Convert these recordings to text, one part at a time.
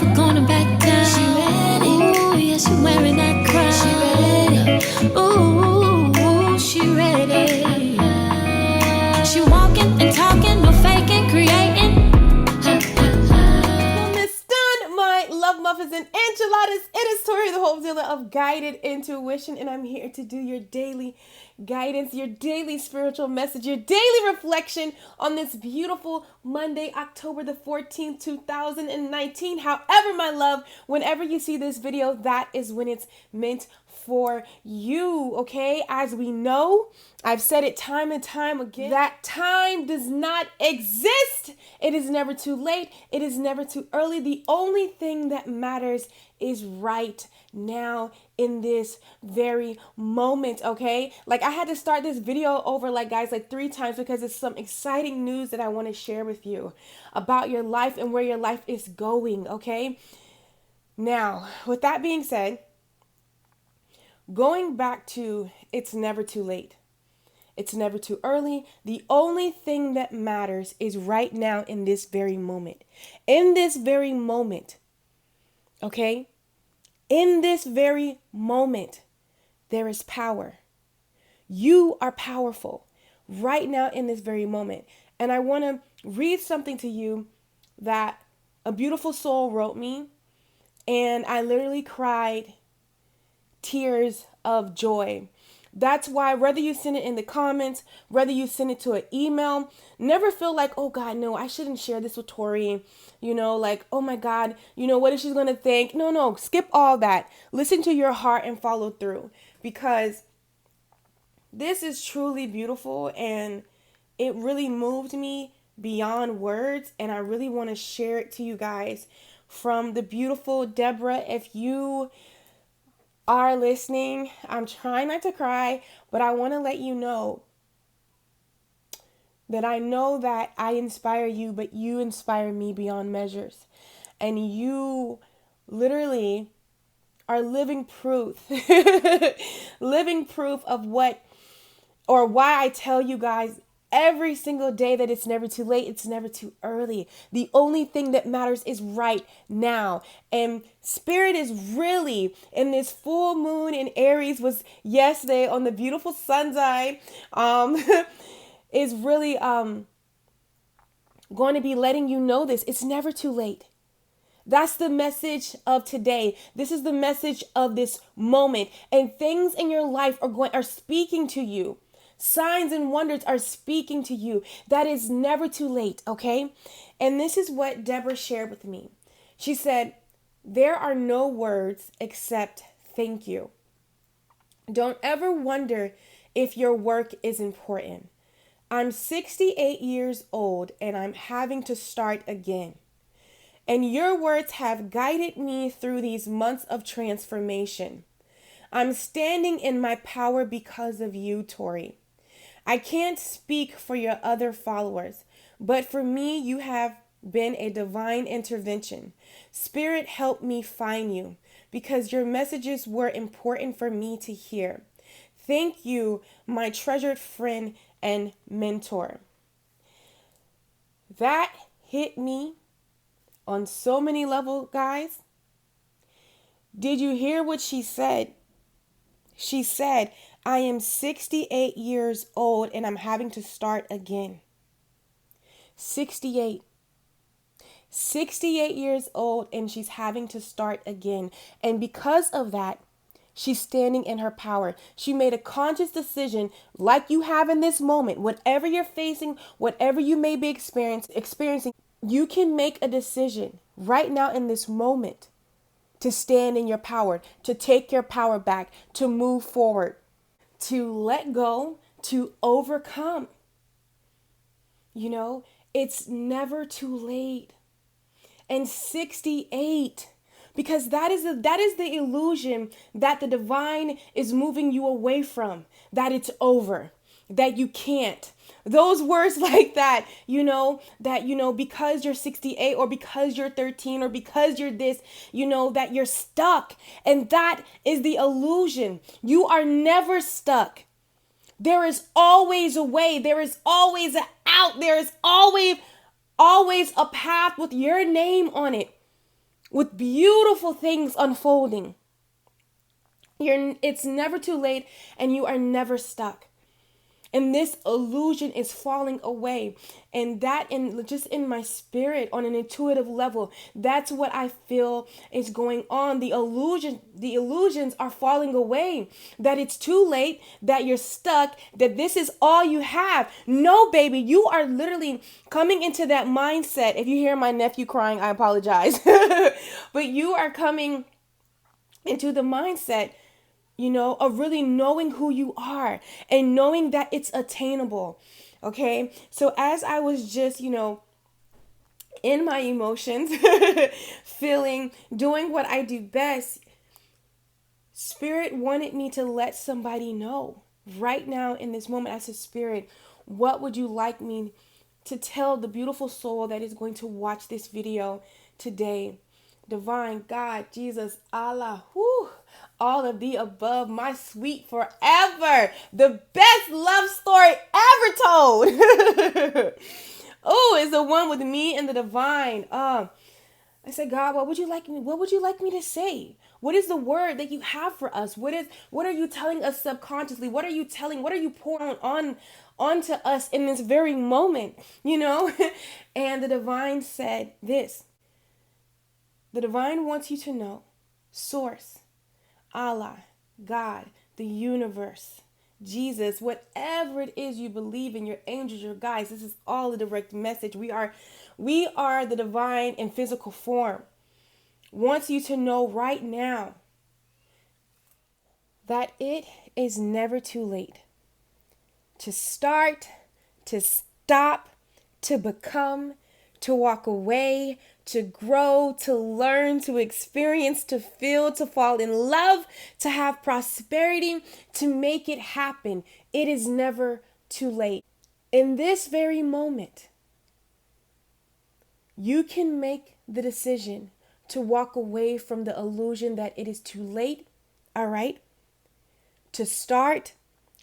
never gonna back down. She ready. Ooh, yeah, she wearing that crown. She ready. Ooh, she ready. She walking and talking, no faking, creating. My love muffins and enchiladas. It is Tori, the hope dealer of Guided Intuition, and I'm here to do your daily guidance, your daily spiritual message, your daily reflection on this beautiful Monday, October the 14th, 2019. However, my love, whenever you see this video, that is when it's meant for you, okay? As we know, I've said it time and time again, that time does not exist. It is never too late. It is never too early. The only thing that matters is right now in this very moment, okay? Like, I had to start this video over, guys, 3 times because it's some exciting news that I want to share with you about your life and where your life is going, okay? Now, with that being said, going back to it's never too late. It's never too early. The only thing that matters is right now in this very moment. In this very moment, okay? In this very moment, there is power. You are powerful right now in this very moment. And I want to read something to you that a beautiful soul wrote me. And I literally cried tears of joy. That's why, whether you send it in the comments, whether you send it to an email, never feel like, oh God, no, I shouldn't share this with Tori. Oh my God, what is she going to think? No, skip all that. Listen to your heart and follow through, because this is truly beautiful and it really moved me beyond words. And I really want to share it to you guys from the beautiful Deborah. If you are listening, I'm trying not to cry, but I want to let you know that I know that I inspire you, but you inspire me beyond measures. And you literally are living proof, living proof of what, or why I tell you guys every single day that it's never too late, it's never too early. The only thing that matters is right now. And Spirit is really, in this full moon in Aries was yesterday on the beautiful sun side, is really going to be letting you know this. It's never too late. That's the message of today. This is the message of this moment. And things in your life are speaking to you. Signs and wonders are speaking to you. That is never too late, okay? And this is what Deborah shared with me. She said, there are no words except thank you. Don't ever wonder if your work is important. I'm 68 years old and I'm having to start again. And your words have guided me through these months of transformation. I'm standing in my power because of you, Tori. I can't speak for your other followers, but for me, you have been a divine intervention. Spirit, help me find you because your messages were important for me to hear. Thank you, my treasured friend and mentor. That hit me on so many levels, guys. Did you hear what she said? She said, I am 68 years old and I'm having to start again. 68 years old and she's having to start again. And because of that, she's standing in her power. She made a conscious decision like you have in this moment. Whatever you're facing, whatever you may be experiencing, you can make a decision right now in this moment to stand in your power, to take your power back, to move forward, to let go, to overcome. It's never too late. And 68, because that is the illusion that the divine is moving you away from, that it's over, that you can't. Those words like that, because you're 68 or because you're 13 or because you're this, that you're stuck. And that is the illusion. You are never stuck. There is always a way. There is always an out. There is always a path with your name on it. with beautiful things unfolding. It's never too late, and you are never stuck. And this illusion is falling away. And that in my spirit, on an intuitive level, that's what I feel is going on. The illusions are falling away. That it's too late, that you're stuck, that this is all you have. No, baby, you are literally coming into that mindset. If you hear my nephew crying, I apologize. But you are coming into the mindset, of really knowing who you are and knowing that it's attainable. Okay. So as I was just, in my emotions, doing what I do best, Spirit wanted me to let somebody know right now in this moment. I said, Spirit, what would you like me to tell the beautiful soul that is going to watch this video today? Divine God, Jesus, Allah, whoo, all of the above, my sweet forever, the best love story ever told. Oh, is the one with me and the divine. I said, God, what would you like me to say? What is the word that you have for us? What are you telling us subconsciously? What are you pouring onto us in this very moment? And the divine said this. The divine wants you to know Source, Allah, God, the universe, Jesus, whatever it is you believe in, your angels, your guides, this is all a direct message. We are the divine in physical form. Wants you to know right now that it is never too late to start, to stop, to become, to walk away, to grow, to learn, to experience, to feel, to fall in love, to have prosperity, to make it happen. It is never too late. In this very moment, you can make the decision to walk away from the illusion that it is too late, all right? To start,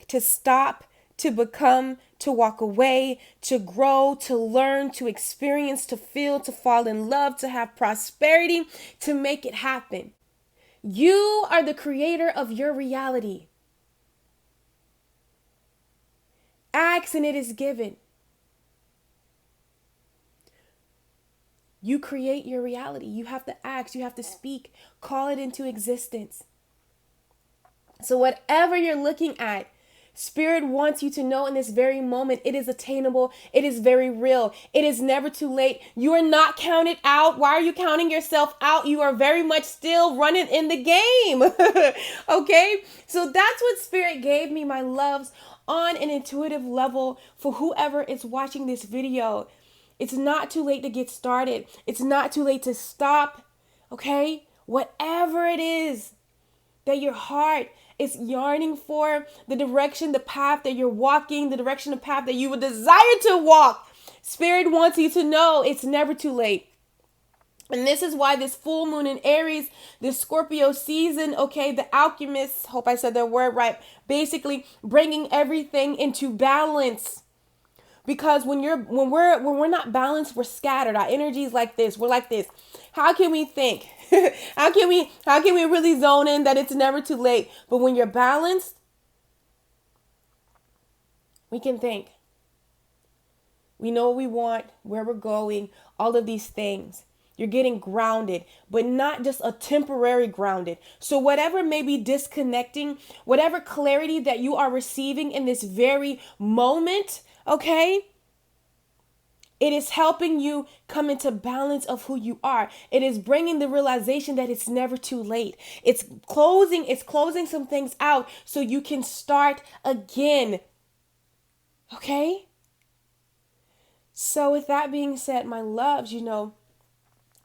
to stop, to become, to walk away, to grow, to learn, to experience, to feel, to fall in love, to have prosperity, to make it happen. You are the creator of your reality. Ask and it is given. You create your reality. You have to ask, you have to speak, call it into existence. So whatever you're looking at, Spirit wants you to know in this very moment, it is attainable. It is very real. It is never too late. You are not counted out. Why are you counting yourself out? You are very much still running in the game. Okay? So that's what Spirit gave me, my loves, on an intuitive level for whoever is watching this video. It's not too late to get started. It's not too late to stop. Okay? Whatever it is that your heart is yearning for, the direction, the path that you're walking, the direction, the path that you would desire to walk, Spirit wants you to know it's never too late. And this is why this full moon in Aries, this Scorpio season, okay, the alchemists, hope I said that word right, basically bringing everything into balance. Because when we're not balanced, we're scattered. Our energy is like this. We're like this. How can we think? How can we really zone in that it's never too late? But when you're balanced, we can think. We know what we want, where we're going, all of these things. You're getting grounded, but not just a temporary grounded. So whatever may be disconnecting, whatever clarity that you are receiving in this very moment, okay? It is helping you come into balance of who you are. It is bringing the realization that it's never too late. It's closing some things out so you can start again. Okay? So with that being said, my loves,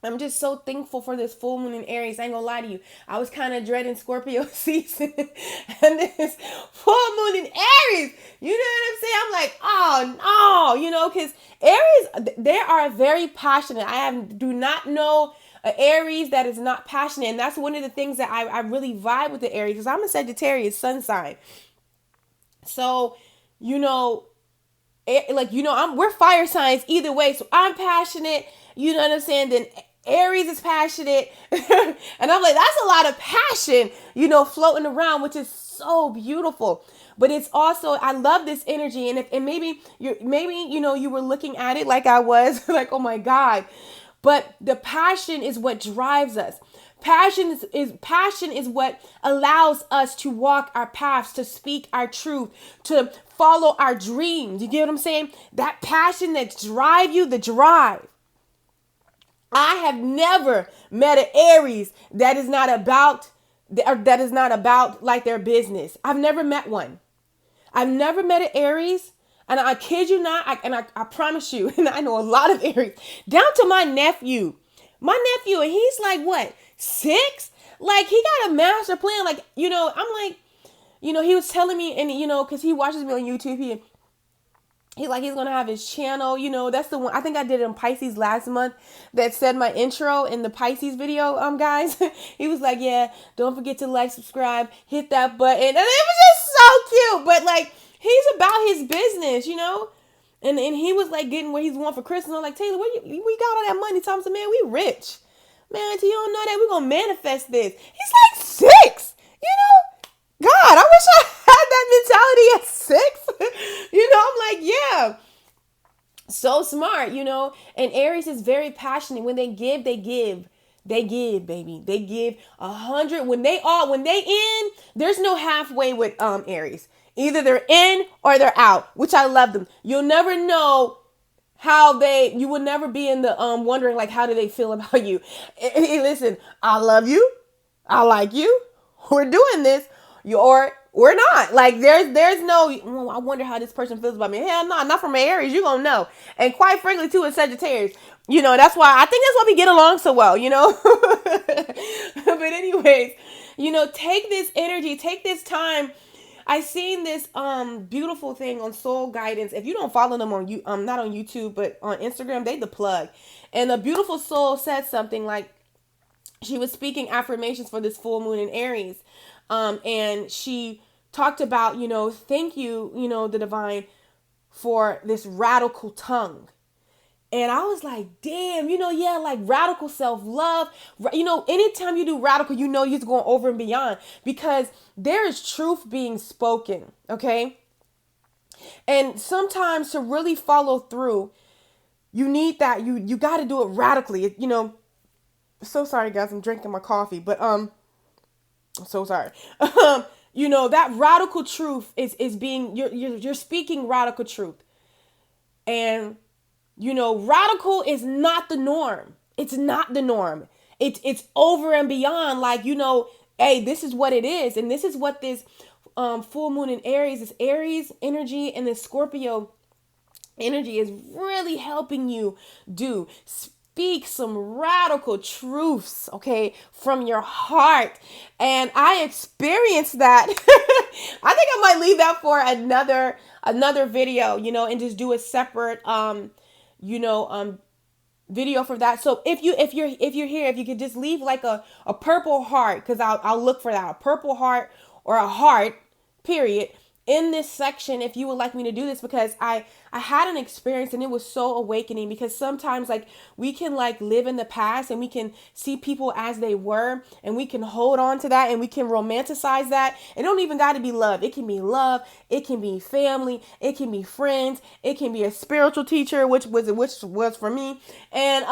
I'm just so thankful for this full moon in Aries. I ain't gonna lie to you. I was kind of dreading Scorpio season. And this full moon in Aries, you know what I'm saying? I'm like, oh no, because Aries, they are very passionate. Do not know an Aries that is not passionate. And that's one of the things that I really vibe with the Aries, because I'm a Sagittarius sun sign. So, we're fire signs either way. So I'm passionate, you know what I'm saying? Then Aries is passionate. And I'm like, that's a lot of passion, floating around, which is so beautiful. But it's also, I love this energy. And maybe you were looking at it like I was, like, oh my God. But the passion is what drives us. Passion is what allows us to walk our paths, to speak our truth, to follow our dreams. You get what I'm saying? That passion that drive you, the drive. I have never met an Aries that is not about like their business. I've never met one. I've never met an Aries, and I kid you not, I promise you, and I know a lot of Aries, down to my nephew. My nephew, and he's like, what, 6? Like, he got a master plan. Like, I'm like, he was telling me, and, because he watches me on YouTube, he's gonna have his channel, that's the one. I think I did it in Pisces last month that said my intro in the Pisces video, guys. He was like, yeah, don't forget to like, subscribe, hit that button. And it was just so cute. But like, he's about his business, and he was like getting what he's want for Christmas. I'm like, Taylor, we got all that money. Thompson, man, we rich. Man, you don't know that we're gonna manifest this. He's like 6, God, I wish I had that mentality at 6. I'm like, yeah. So smart, And Aries is very passionate. When they give, they give. They give, baby. They give 100. When they in, there's no halfway with Aries. Either they're in or they're out, which I love them. You'll never know you would never be in the wondering like, how do they feel about you? Hey, listen, I love you. I like you. We're doing this. Or we're not. Like, there's no, I wonder how this person feels about me. Hell no, not from Aries. You're going to know. And quite frankly, too, in Sagittarius, that's why we get along so well, But anyways, take this energy, take this time. I seen this beautiful thing on Soul Guidance. If you don't follow them on not on YouTube, but on Instagram, they the plug. And a beautiful soul said something like, she was speaking affirmations for this full moon in Aries. And she talked about, thank you, the divine, for this radical tongue. And I was like, damn, like radical self-love. Anytime you do radical, you're going over and beyond, because there is truth being spoken, okay? And sometimes to really follow through, you need that. You got to do it radically. So sorry, guys, I'm drinking my coffee, but I'm so sorry. That radical truth is being, you're speaking radical truth. And radical is not the norm. It's not the norm. It's over and beyond. Like, hey, this is what it is. And this is what this full moon in Aries, this Aries energy and this Scorpio energy is really helping you do. Speak some radical truths, okay, from your heart. And I experienced that. I think I might leave that for another video, and just do a separate video for that. So if you're here, if you could just leave like a purple heart, because I'll look for that, a purple heart or a heart, period, in this section, if you would like me to do this, because I had an experience and it was so awakening. Because sometimes like we can like live in the past and we can see people as they were, and we can hold on to that and we can romanticize that. It don't even got to be love. It can be love. It can be family. It can be friends. It can be a spiritual teacher, which was for me. And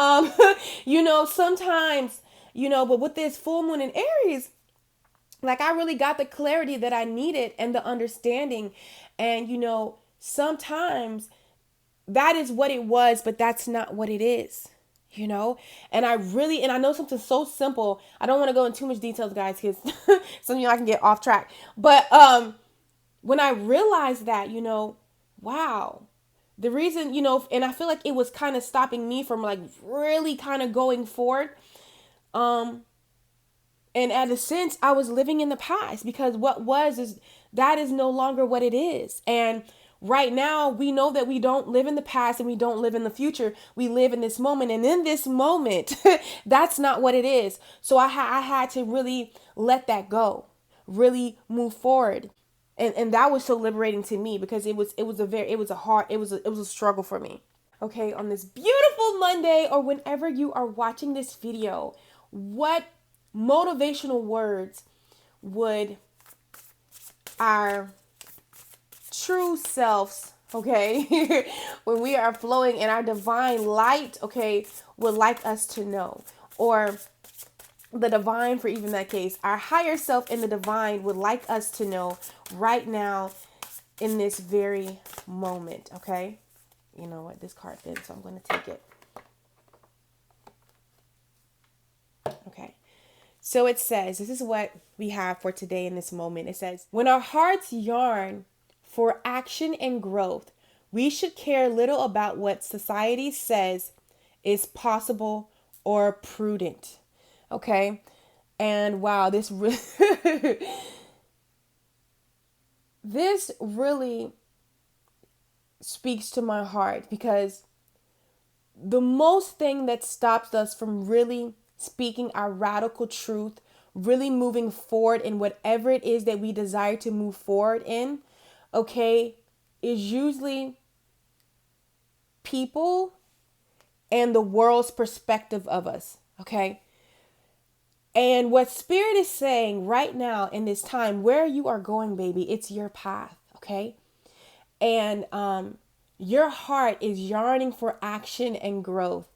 sometimes, but with this full moon in Aries, like I really got the clarity that I needed and the understanding. And, sometimes that is what it was, but that's not what it is, And I know something so simple. I don't want to go into too much details, guys, because some of y'all can get off track. But when I realized that, wow, the reason, and I feel like it was kind of stopping me from like really kind of going forward. And in a sense, I was living in the past, because that is no longer what it is. And right now, we know that we don't live in the past and we don't live in the future. We live in this moment. And in this moment, that's not what it is. So I had to really let that go, really move forward. And that was so liberating to me, because it was a struggle for me. Okay, on this beautiful Hello, Monday, or whenever you are watching this video, what motivational words would our true selves, okay, when we are flowing in our divine light, okay, would like us to know? Or the divine, for even that case, our higher self in the divine would like us to know right now in this very moment, okay? You know what, this card fits, so I'm going to take it. Okay. So it says, this is what we have for today in this moment. It says, when our hearts yearn for action and growth, we should care little about what society says is possible or prudent. Okay. And wow, this really speaks to my heart, because the most thing that stops us from really speaking our radical truth, really moving forward in whatever it is that we desire to move forward in, okay, is usually people and the world's perspective of us, okay? And what Spirit is saying right now in this time, where you are going, baby, it's your path, okay? And your heart is yearning for action and growth.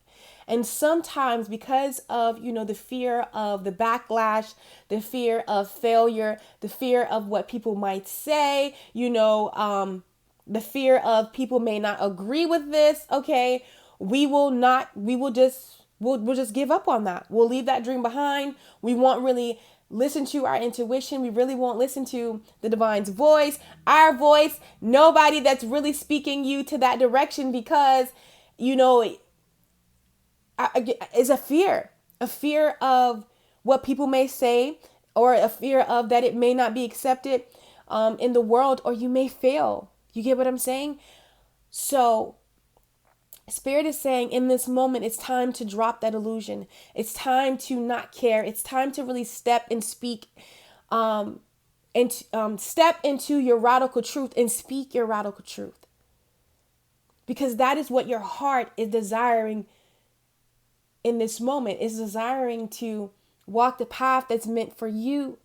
And sometimes because of, the fear of the backlash, the fear of failure, the fear of what people might say, the fear of people may not agree with this, okay, we'll just give up on that. We'll leave that dream behind. We won't really listen to our intuition. We really won't listen to the divine's voice, our voice, nobody that's really speaking you to that direction, because, is a fear of what people may say, or a fear of that it may not be accepted in the world, or you may fail. You get what I'm saying? So Spirit is saying in this moment, it's time to drop that illusion. It's time to not care. It's time to really step and speak and step into your radical truth and speak your radical truth. Because that is what your heart is desiring in this moment, is desiring to walk the path that's meant for you.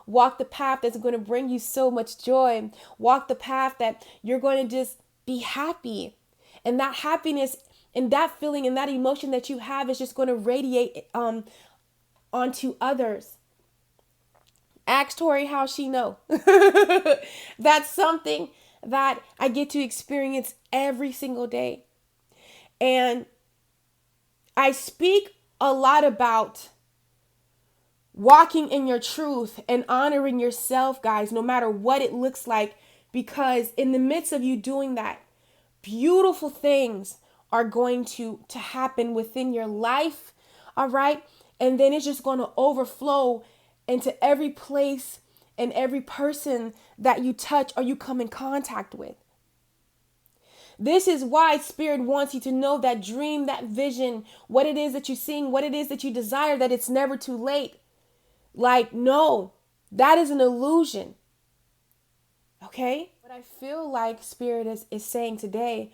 Walk the path that's going to bring you so much joy. Walk the path that you're going to just be happy. And that happiness and that feeling and that emotion that you have is just going to radiate onto others. Ask Tori how she know. That's something that I get to experience every single day. And I speak a lot about walking in your truth and honoring yourself, guys, no matter what it looks like, because in the midst of you doing that, beautiful things are going to happen within your life, all right? And then it's just going to overflow into every place and every person that you touch or you come in contact with. This is why Spirit wants you to know that dream, that vision, what it is that you're seeing, what it is that you desire, that it's never too late. Like, no, that is an illusion. Okay? What I feel like Spirit is saying today,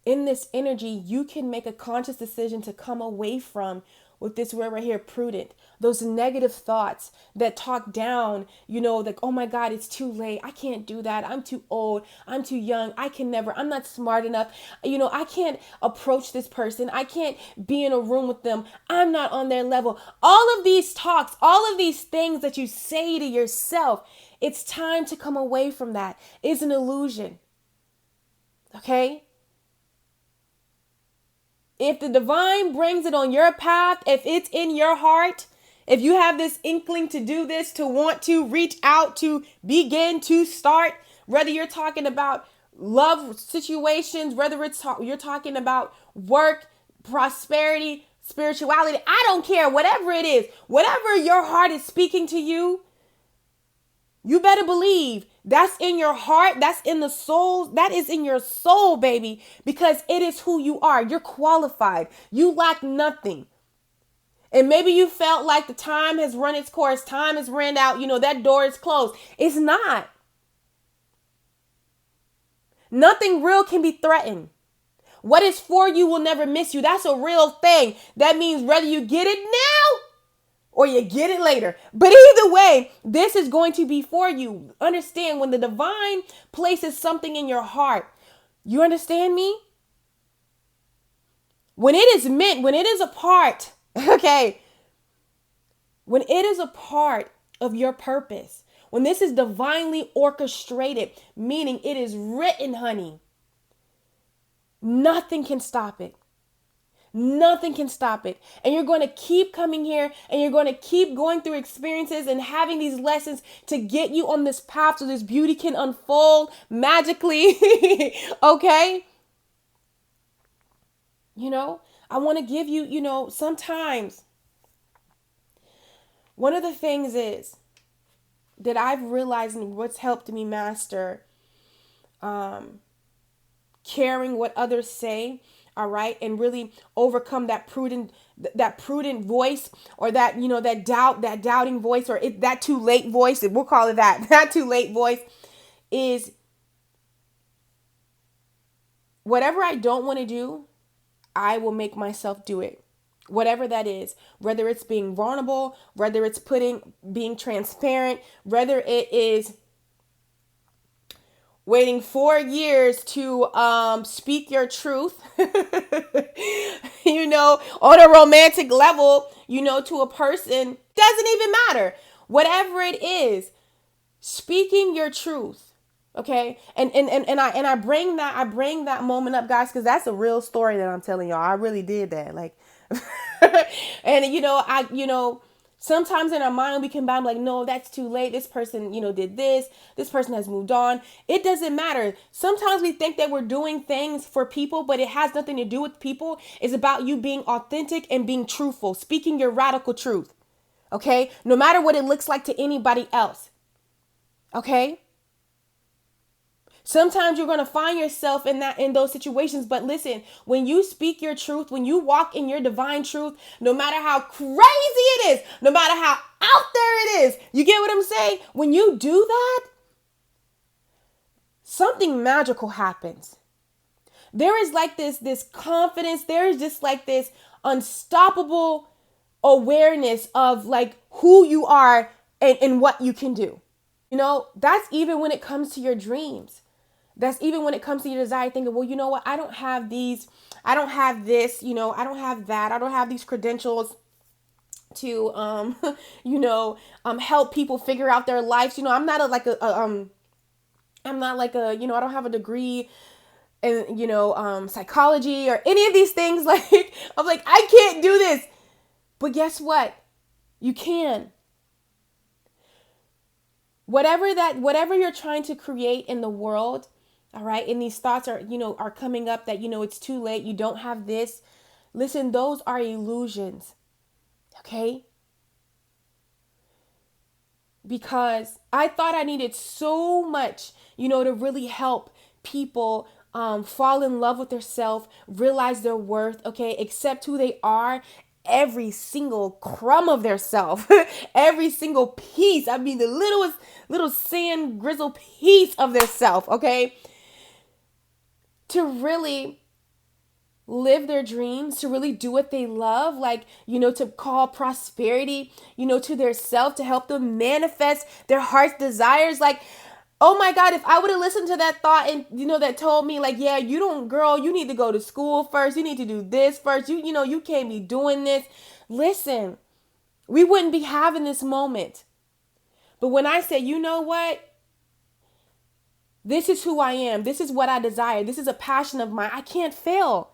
in this energy, you can make a conscious decision to come away from, with this word right here, prudent, those negative thoughts that talk down, like, oh my God, it's too late. I can't do that. I'm too old. I'm too young. I can never, I'm not smart enough. I can't approach this person. I can't be in a room with them. I'm not on their level. All of these talks, all of these things that you say to yourself, it's time to come away from that. It's an illusion. Okay? If the divine brings it on your path, if it's in your heart, if you have this inkling to do this, to want to reach out, to begin to start, whether you're talking about love situations, whether you're talking about work, prosperity, spirituality, I don't care, whatever it is, whatever your heart is speaking to you, you better believe that's in your heart. That's in the soul. That is in your soul, baby, because it is who you are. You're qualified. You lack nothing. And maybe you felt like the time has run its course. Time has ran out. That door is closed. It's not. Nothing real can be threatened. What is for you will never miss you. That's a real thing. That means whether you get it now or you get it later. But either way, this is going to be for you. Understand, when the divine places something in your heart, you understand me? When it is meant, when it is a part, okay, when it is a part of your purpose, when this is divinely orchestrated, meaning it is written, honey, nothing can stop it. Nothing can stop it. And you're going to keep coming here and you're going to keep going through experiences and having these lessons to get you on this path so this beauty can unfold magically. Okay? You know, I want to give you, sometimes one of the things is that I've realized and what's helped me master caring what others say, all right, and really overcome that prudent voice, or that, that doubting voice, or that too late voice, we'll call it that too late voice, is whatever I don't want to do, I will make myself do it. Whatever that is, whether it's being vulnerable, whether it's being transparent, whether it is waiting 4 years to speak your truth, on a romantic level, to a person, doesn't even matter. Whatever it is, speaking your truth. Okay. And I bring that moment up, guys, because that's a real story that I'm telling y'all. I really did that. Like, and sometimes in our mind we can be like, no, that's too late. This person, did this. This person has moved on. It doesn't matter. Sometimes we think that we're doing things for people, but it has nothing to do with people. It's about you being authentic and being truthful, speaking your radical truth. Okay. No matter what it looks like to anybody else. Okay. Sometimes you're going to find yourself in those situations. But listen, when you speak your truth, when you walk in your divine truth, no matter how crazy it is, no matter how out there it is, you get what I'm saying? When you do that, something magical happens. There is like this confidence. There is just like this unstoppable awareness of like who you are and what you can do. That's even when it comes to your dreams. That's even when it comes to your desire, thinking, well, you know what? I don't have these. I don't have this. I don't have that. I don't have these credentials to, help people figure out their lives. I'm not I'm not like I don't have a degree in, psychology or any of these things. Like, I'm like, I can't do this. But guess what? You can. Whatever you're trying to create in the world, all right, and these thoughts are coming up that, it's too late, you don't have this. Listen, those are illusions. Okay? Because I thought I needed so much, to really help people fall in love with themselves, realize their worth, okay, accept who they are, every single crumb of their self, every single piece. I mean, the little sand grizzle piece of their self, okay, to really live their dreams, to really do what they love, like, to call prosperity, to their self, to help them manifest their heart's desires. Like, oh my God, if I would have listened to that thought and, that told me like, yeah, girl, you need to go to school first. You need to do this first. You can't be doing this. Listen, we wouldn't be having this moment. But when I say, you know what? This is who I am. This is what I desire. This is a passion of mine. I can't fail.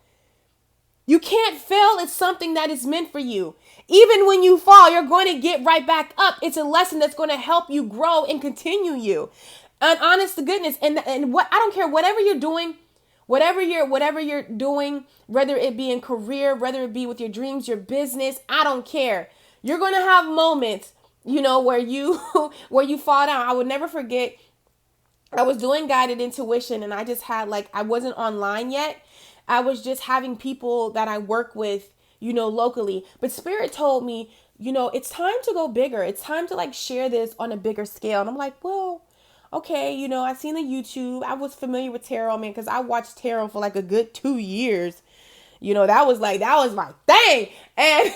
You can't fail. It's something that is meant for you. Even when you fall, you're going to get right back up. It's a lesson that's going to help you grow and continue you. And honest to goodness, and what, I don't care, whatever you're doing, whatever you're doing, whether it be in career, whether it be with your dreams, your business, I don't care. You're going to have moments, where you where you fall down. I would never forget, I was doing guided intuition and I just had I wasn't online yet. I was just having people that I work with, locally. But Spirit told me, it's time to go bigger. It's time to share this on a bigger scale. And I'm like, well, okay, I seen the YouTube. I was familiar with tarot, man, because I watched tarot for like a good 2 years. That was my thing. And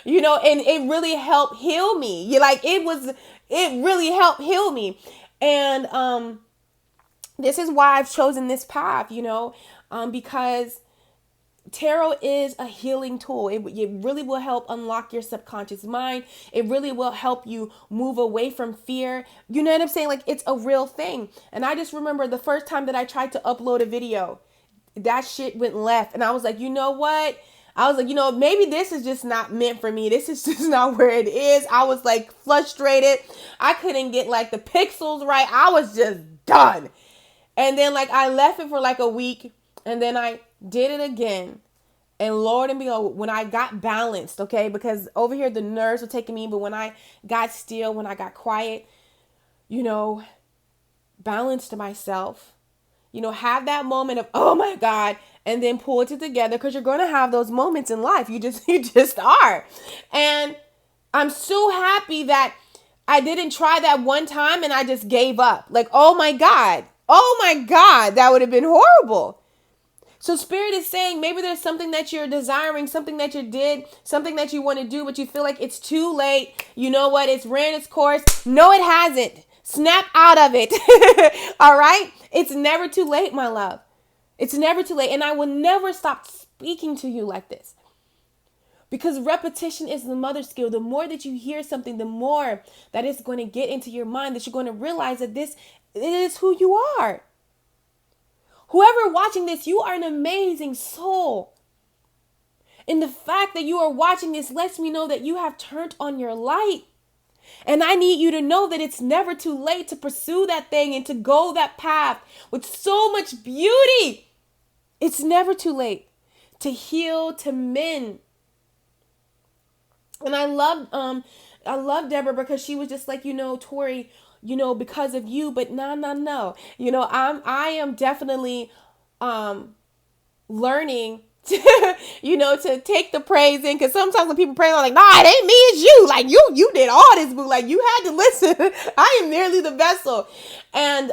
and it really helped heal me. It really helped heal me. And this is why I've chosen this path, because tarot is a healing tool. It really will help unlock your subconscious mind. It really will help you move away from fear. You know what I'm saying? Like, it's a real thing. And I just remember the first time that I tried to upload a video, that shit went left. And I was like, you know what? I was like, maybe this is just not meant for me. This is just not where it is. I was like frustrated. I couldn't get like the pixels right. I was just done. And then like I left it for like a week, and then I did it again. And Lord and behold, when I got balanced, okay, because over here the nerves were taking me, but when I got still, when I got quiet, balanced myself, have that moment of, oh my God, and then pull it together, because you're going to have those moments in life. You just are. And I'm so happy that I didn't try that one time and I just gave up. Like, oh my God, that would have been horrible. So Spirit is saying maybe there's something that you're desiring, something that you did, something that you want to do, but you feel like it's too late. You know what? It's ran its course. No, it hasn't. Snap out of it. All right? It's never too late, my love. It's never too late. And I will never stop speaking to you like this. Because repetition is the mother skill. The more that you hear something, the more that it's going to get into your mind, that you're going to realize that it is who you are. Whoever watching this, you are an amazing soul. And the fact that you are watching this lets me know that you have turned on your light. And I need you to know that it's never too late to pursue that thing and to go that path with so much beauty. It's never too late to heal, to mend. And I love Deborah, because she was just like, Tori, because of you, but no. I am definitely learning to, to take the praise in, because sometimes when people pray, they're like, nah, it ain't me, it's you. Like, you did all this, boo. Like, you had to listen. I am merely the vessel. And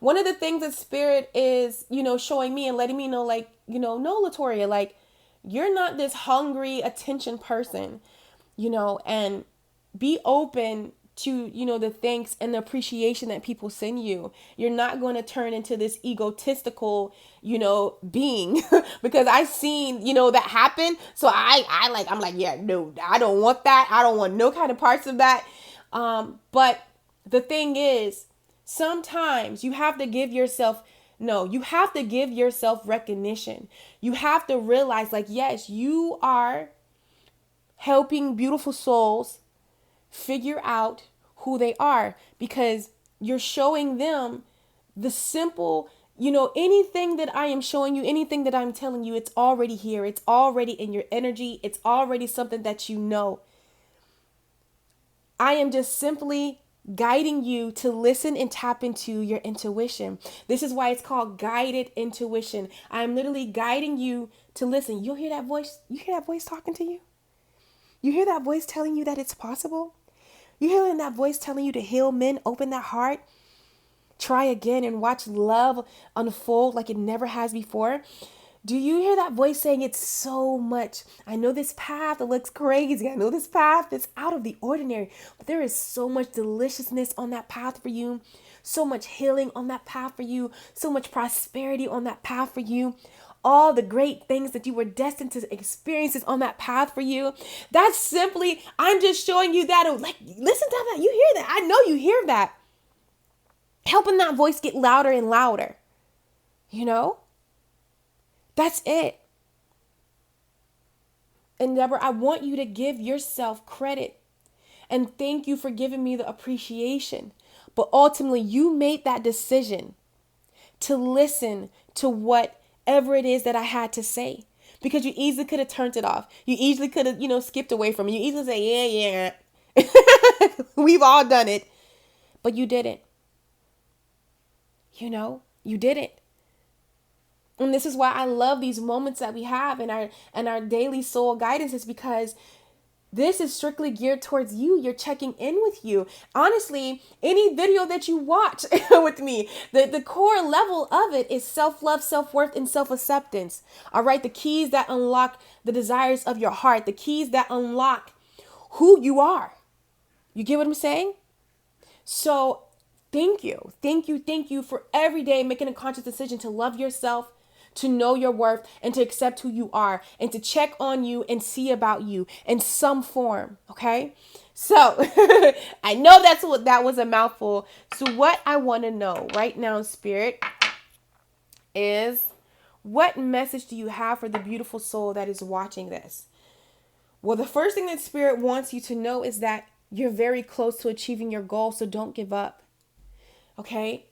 one of the things that Spirit is, showing me and letting me know, like, no, Latoria, like, you're not this hungry attention person, and be open to, the thanks and the appreciation that people send you. You're not going to turn into this egotistical, being, because I've seen, that happen. So I'm like, yeah, no, I don't want that. I don't want no kind of parts of that. But the thing is, sometimes you have to give yourself recognition. You have to realize, like, yes, you are helping beautiful souls figure out who they are, because you're showing them the simple, anything that I am showing you, anything that I'm telling you, it's already here. It's already in your energy. It's already something that you know. I am just simply guiding you to listen and tap into your intuition. This is why it's called guided intuition. I'm literally guiding you to listen. You'll hear that voice. You hear that voice talking to you? You hear that voice telling you that it's possible? You hear that voice telling you to heal men, open that heart, try again, and watch love unfold like it never has before? Do you hear that voice saying it's so much? I know this path, it looks crazy. I know this path is out of the ordinary, but there is so much deliciousness on that path for you, so much healing on that path for you, so much prosperity on that path for you. All the great things that you were destined to experience is on that path for you. That's simply, I'm just showing you that. Like, listen to that. You hear that. I know you hear that. Helping that voice get louder and louder. That's it. And Deborah, I want you to give yourself credit and thank you for giving me the appreciation. But ultimately, you made that decision to listen to whatever it is that I had to say, because you easily could have turned it off. You easily could have, skipped away from it. You easily say, yeah. We've all done it, but you didn't. You didn't. And this is why I love these moments that we have in our daily soul guidance, is because This is strictly geared towards you. You're checking in with you. Honestly, any video that you watch with me, the core level of it is self-love, self-worth, and self-acceptance. All right. The keys that unlock the desires of your heart, the keys that unlock who you are. You get what I'm saying? So thank you. Thank you. Thank you for every day making a conscious decision to love yourself, to know your worth, and to accept who you are, and to check on you and see about you in some form. Okay. So I know that was a mouthful. So what I want to know right now, Spirit, is what message do you have for the beautiful soul that is watching this? Well, the first thing that Spirit wants you to know is that you're very close to achieving your goal, so don't give up. Okay?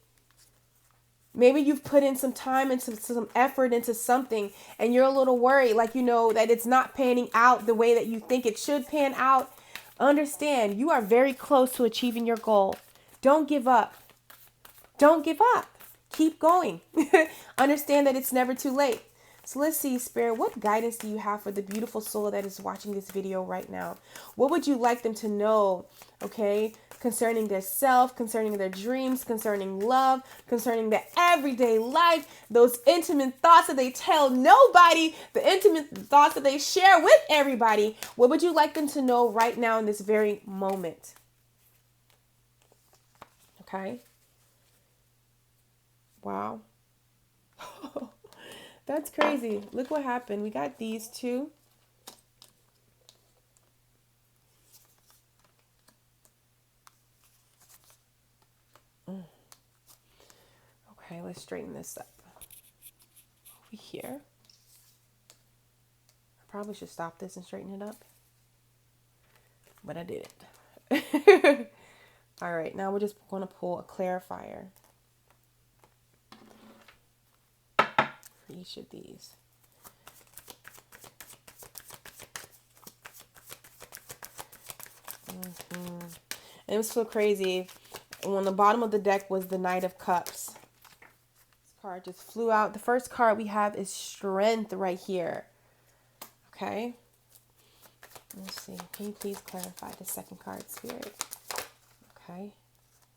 Maybe you've put in some time and some effort into something, and you're a little worried, like, that it's not panning out the way that you think it should pan out. Understand, you are very close to achieving your goal. Don't give up. Don't give up. Keep going. Understand that it's never too late. So let's see, Spirit, what guidance do you have for the beautiful soul that is watching this video right now? What would you like them to know, okay, concerning their self, concerning their dreams, concerning love, concerning their everyday life, those intimate thoughts that they tell nobody, the intimate thoughts that they share with everybody? What would you like them to know right now in this very moment? Okay. Wow. That's crazy. Look what happened. We got these two. Okay, let's straighten this up. Over here. I probably should stop this and straighten it up. But I didn't. All right, now we're just going to pull a clarifier for each of these. And it was so crazy. On the bottom of the deck was the Knight of Cups. This card just flew out. The first card we have is Strength right here. Okay. Let's see. Can you please clarify the second card, Spirit? Okay.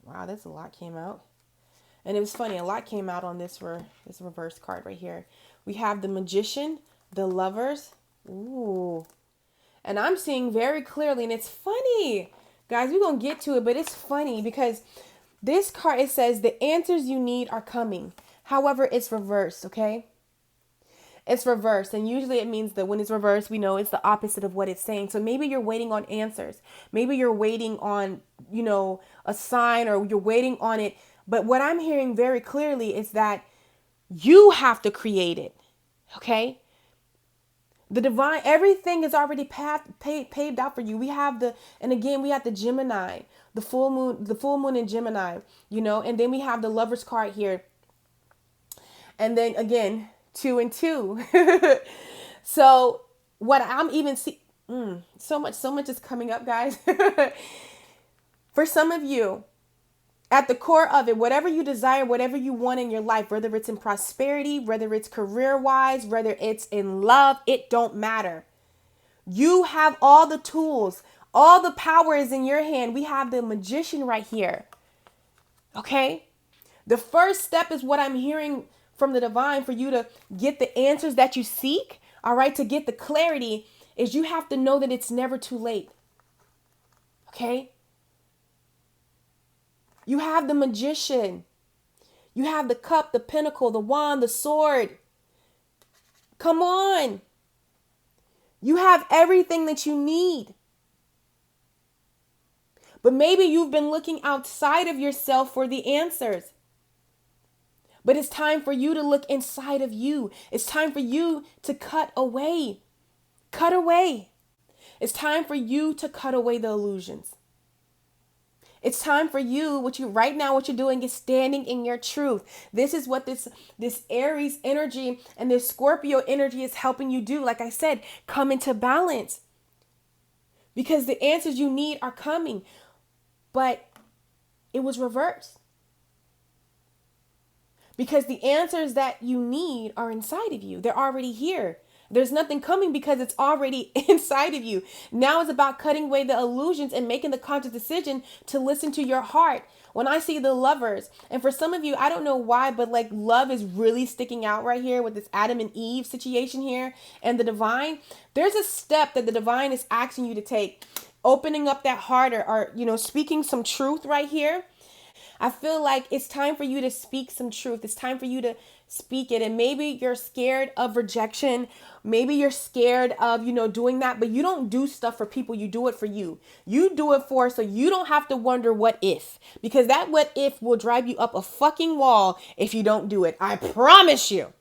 Wow, there's a lot came out. And it was funny. A lot came out on this reverse card right here. We have the Magician, the Lovers. Ooh. And I'm seeing very clearly, and it's funny. Guys, we're going to get to it, but it's funny because this card, it says the answers you need are coming. However, it's reversed, okay? It's reversed, and usually it means that when it's reversed, we know it's the opposite of what it's saying. So maybe you're waiting on answers. Maybe you're waiting on, a sign, or you're waiting on it. But what I'm hearing very clearly is that you have to create it, okay? The divine, everything is already paved out for you. We have the Gemini, the full moon in Gemini, and then we have the Lover's card here. And then again, 2 and 2. So what I'm even seeing, so much is coming up, guys. For some of you, at the core of it, whatever you desire, whatever you want in your life, whether it's in prosperity, whether it's career-wise, whether it's in love, it don't matter. You have all the tools. All the power is in your hand. We have the Magician right here. Okay? The first step is what I'm hearing from the divine for you to get the answers that you seek, all right, to get the clarity, is you have to know that it's never too late. Okay? You have the Magician. You have the Cup, the Pentacle, the Wand, the Sword. Come on. You have everything that you need. But maybe you've been looking outside of yourself for the answers. But it's time for you to look inside of you. It's time for you to cut away. Cut away. It's time for you to cut away the illusions. It's time for you, what you're doing is standing in your truth. This is what this Aries energy and this Scorpio energy is helping you do. Like I said, come into balance. Because the answers you need are coming. But it was reversed. Because the answers that you need are inside of you. They're already here. There's nothing coming because it's already inside of you. Now it's about cutting away the illusions and making the conscious decision to listen to your heart. When I see the Lovers, and for some of you, I don't know why, but like love is really sticking out right here with this Adam and Eve situation here and the divine. There's a step that the divine is asking you to take, opening up that heart, or speaking some truth right here. I feel like it's time for you to speak some truth. It's time for you to speak it. And maybe you're scared of rejection. Maybe you're scared of, doing that, but you don't do stuff for people. You do it for you. You do it so you don't have to wonder what if, because that what if will drive you up a fucking wall if you don't do it. I promise you.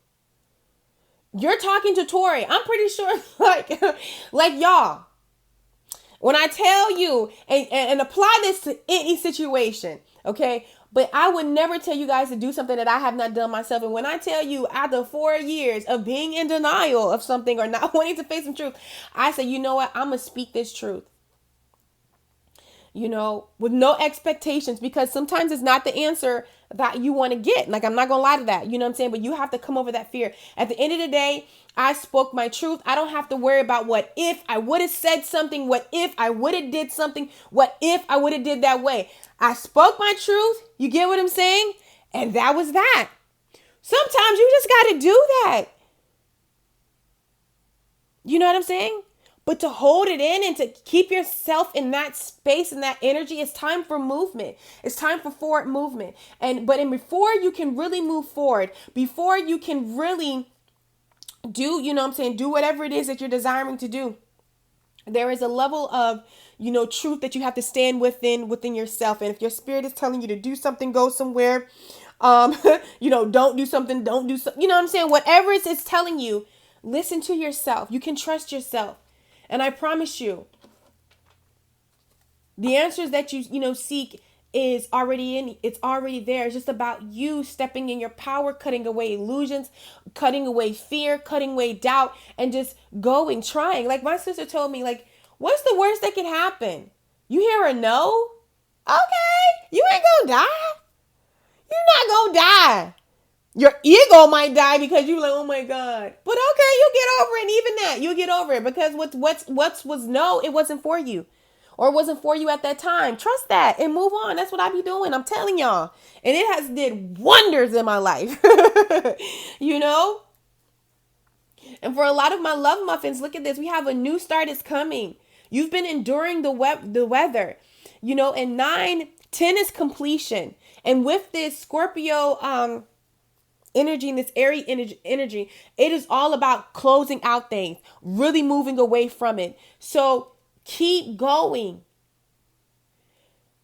You're talking to Tori. I'm pretty sure like y'all, when I tell you and apply this to any situation, okay? But I would never tell you guys to do something that I have not done myself. And when I tell you, after 4 years of being in denial of something or not wanting to face some truth, I say, you know what? I'm going to speak this truth. With no expectations, because sometimes it's not the answer that you want to get. Like, I'm not going to lie to that. You know what I'm saying? But you have to come over that fear. At the end of the day, I spoke my truth. I don't have to worry about what if I would have said something, what if I would have did something, what if I would have did that way. I spoke my truth. You get what I'm saying? And that was that. Sometimes you just got to do that. You know what I'm saying? But to hold it in and to keep yourself in that space and that energy, it's time for movement. It's time for forward movement. But before you can really move forward, before you can really do, do whatever it is that you're desiring to do, there is a level of, truth that you have to stand within yourself. And if your spirit is telling you to do something, go somewhere, don't do something, don't do something, you know what I'm saying? Whatever it's telling you, listen to yourself. You can trust yourself. And I promise you, the answers that you seek is it's already there. It's just about you stepping in your power, cutting away illusions, cutting away fear, cutting away doubt, and just trying. Like my sister told me, like, what's the worst that can happen? You hear a no? Okay, you ain't gonna die. You're not gonna die. Your ego might die because you're like, oh my God. But okay, you'll get over it. And even that, you'll get over it, because what was no, it wasn't for you. Or it wasn't for you at that time. Trust that and move on. That's what I be doing. I'm telling y'all. And it has did wonders in my life. And for a lot of my love muffins, look at this. We have a new start is coming. You've been enduring the weather. And 9, 10 is completion. And with this Scorpio energy and this Aries energy, it is all about closing out things, really moving away from it. So keep going.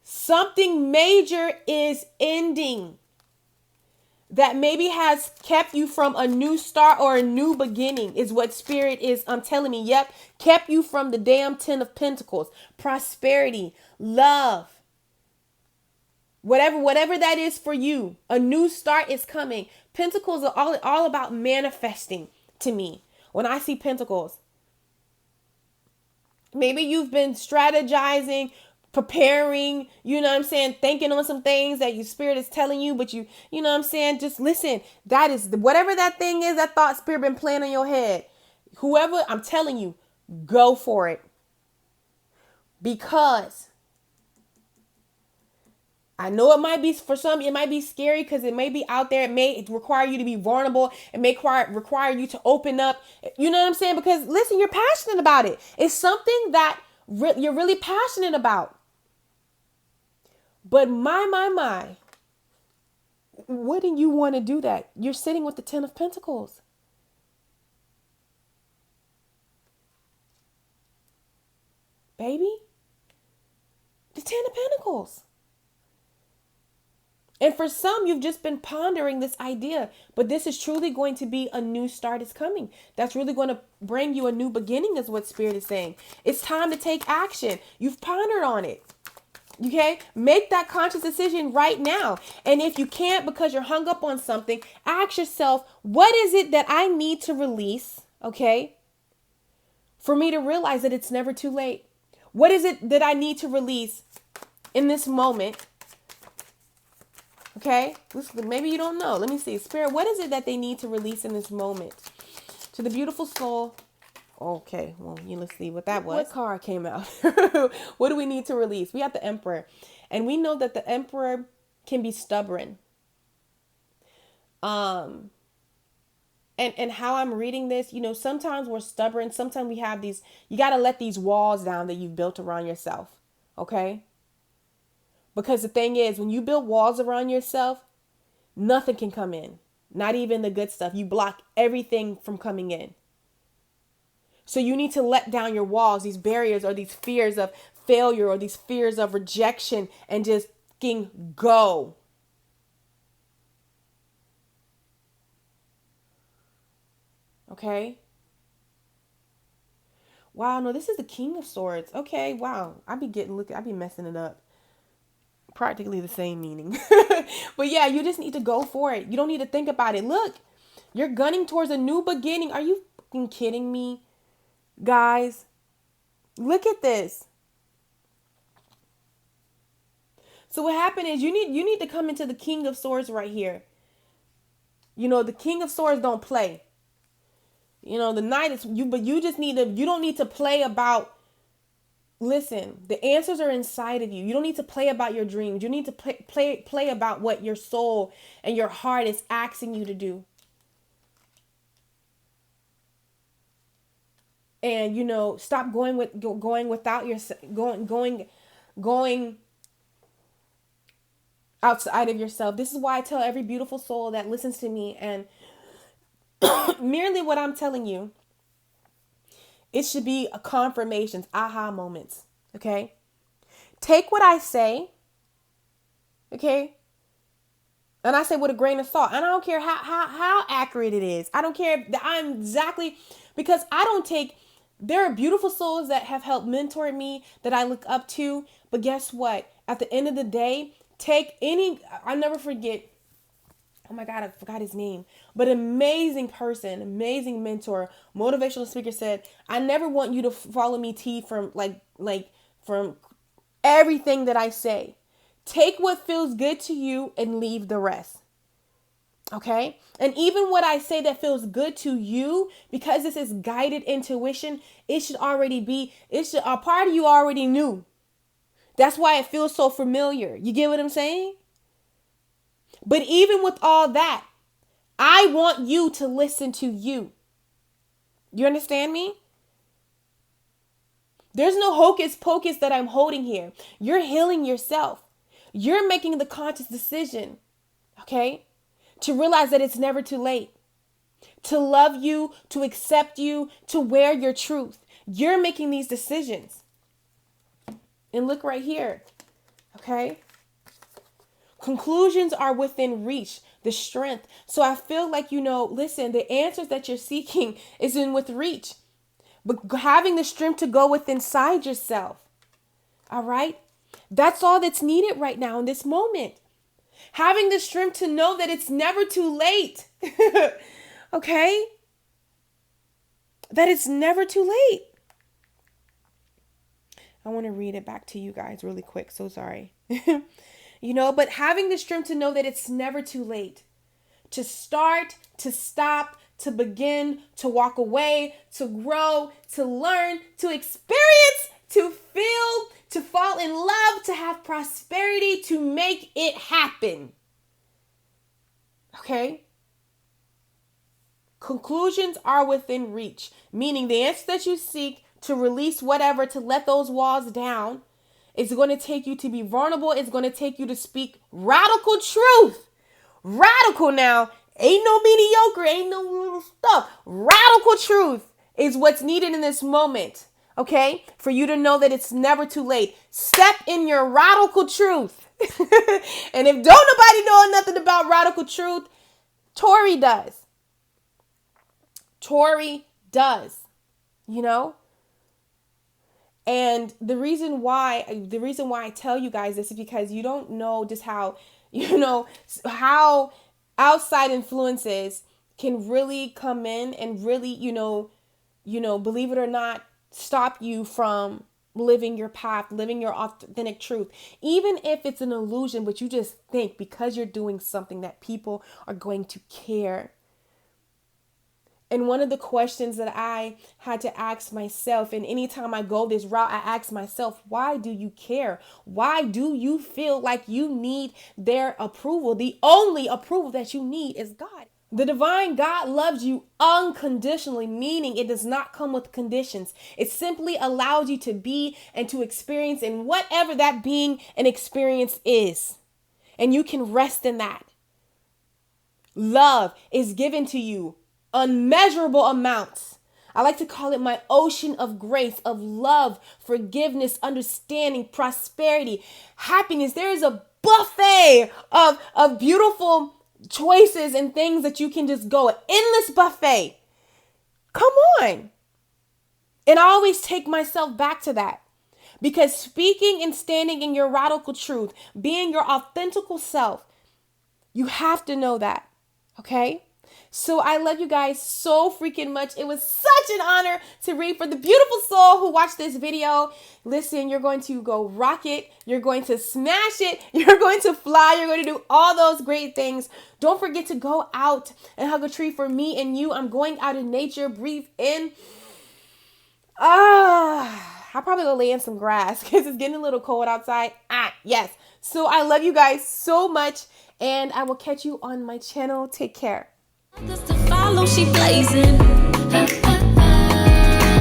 Something major is ending that maybe has kept you from a new start or a new beginning, is what spirit is telling me. Yep, kept you from the damn 10 of Pentacles, prosperity, love. Whatever that is for you, a new start is coming. Pentacles are all about manifesting to me. When I see Pentacles, maybe you've been strategizing, preparing, thinking on some things that your spirit is telling you, but just listen. That is whatever that thing is, that thought spirit been playing in your head. Whoever, I'm telling you, go for it. Because I know it might be, for some, it might be scary because it may be out there. It may require you to be vulnerable. It may require you to open up. You know what I'm saying? Because listen, you're passionate about it. It's something that you're really passionate about. But my, wouldn't you want to do that? You're sitting with the 10 of Pentacles. Baby, the 10 of Pentacles. And for some, you've just been pondering this idea, but this is truly going to be a new start is coming. That's really going to bring you a new beginning, is what Spirit is saying. It's time to take action. You've pondered on it. Okay, make that conscious decision right now. And if you can't because you're hung up on something, ask yourself, what is it that I need to release, okay, for me to realize that it's never too late? What is it that I need to release in this moment? Okay, maybe you don't know. Let me see. Spirit, what is it that they need to release in this moment To the beautiful soul. Okay, well, let's see what that was. What card came out? What do we need to release? We have the Emperor. And we know that the Emperor can be stubborn. And how I'm reading this, sometimes we're stubborn. Sometimes we have these, you got to let these walls down that you've built around yourself. Okay? Because the thing is, when you build walls around yourself, nothing can come in. Not even the good stuff. You block everything from coming in. So you need to let down your walls, these barriers or these fears of failure or these fears of rejection, and just go. Okay? Wow, no, this is the King of Swords. Okay, wow. I be messing it up. Practically the same meaning. But yeah, you just need to go for it. You don't need to think about it. Look, you're gunning towards a new beginning. Are you fucking kidding me? Guys, look at this. So what happened is you need to come into the King of Swords right here. The King of Swords don't play. The Knight is you, but you don't need to play about. Listen, the answers are inside of you. You don't need to play about your dreams. You need to play about what your soul and your heart is asking you to do. And stop going without yourself, going outside of yourself. This is why I tell every beautiful soul that listens to me, and merely what I'm telling you, it should be a confirmations, aha moments. Okay, take what I say. Okay, and I say with a grain of salt. And I don't care how accurate it is. I don't care that I'm exactly, because I don't take. There are beautiful souls that have helped mentor me that I look up to. But guess what? At the end of the day, I'll never forget. Oh my God, I forgot his name. But amazing person, amazing mentor, motivational speaker said, I never want you to follow me from from everything that I say. Take what feels good to you and leave the rest. Okay? And even what I say that feels good to you, because this is guided intuition, a part of you already knew. That's why it feels so familiar. You get what I'm saying? But even with all that, I want you to listen to you. You understand me? There's no hocus pocus that I'm holding here. You're healing yourself. You're making the conscious decision, okay? To realize that it's never too late. To love you, to accept you, to wear your truth. You're making these decisions. And look right here, okay? Conclusions are within reach, the strength. So I feel like, listen, the answers that you're seeking is with reach. But having the strength to go inside yourself. All right? That's all that's needed right now in this moment. Having the strength to know that it's never too late. Okay? That it's never too late. I want to read it back to you guys really quick. So sorry. But having the strength to know that it's never too late. To start, to stop, to begin, to walk away, to grow, to learn, to experience, to feel, to fall in love, to have prosperity, to make it happen. Okay? Conclusions are within reach, meaning the answer that you seek, to release whatever, to let those walls down. It's going to take you to be vulnerable. It's going to take you to speak radical truth. Radical now. Ain't no mediocre. Ain't no little stuff. Radical truth is what's needed in this moment. Okay? For you to know that it's never too late. Step in your radical truth. And if don't nobody know nothing about radical truth, Tori does. Tori does. And the reason why I tell you guys this is because you don't know just how outside influences can really come in and really, believe it or not, stop you from living your path, living your authentic truth. Even if it's an illusion, but you just think because you're doing something that people are going to care. And one of the questions that I had to ask myself, and anytime I go this route, I ask myself, why do you care? Why do you feel like you need their approval? The only approval that you need is God. The divine God loves you unconditionally, meaning it does not come with conditions. It simply allows you to be and to experience in whatever that being and experience is. And you can rest in that. Love is given to you unmeasurable amounts. I like to call it my ocean of grace, of love, forgiveness, understanding, prosperity, happiness. There is a buffet of beautiful choices and things that you can just go, an endless buffet. Come on. And I always take myself back to that. Because speaking and standing in your radical truth, being your authentical self, you have to know that. Okay? So I love you guys so freaking much. It was such an honor to read for the beautiful soul who watched this video. Listen, you're going to go rock it. You're going to smash it. You're going to fly. You're going to do all those great things. Don't forget to go out and hug a tree for me and you. I'm going out in nature. Breathe in. I'll probably go lay in some grass because it's getting a little cold outside. Yes. So I love you guys so much. And I will catch you on my channel. Take care. Just to follow, she blazing.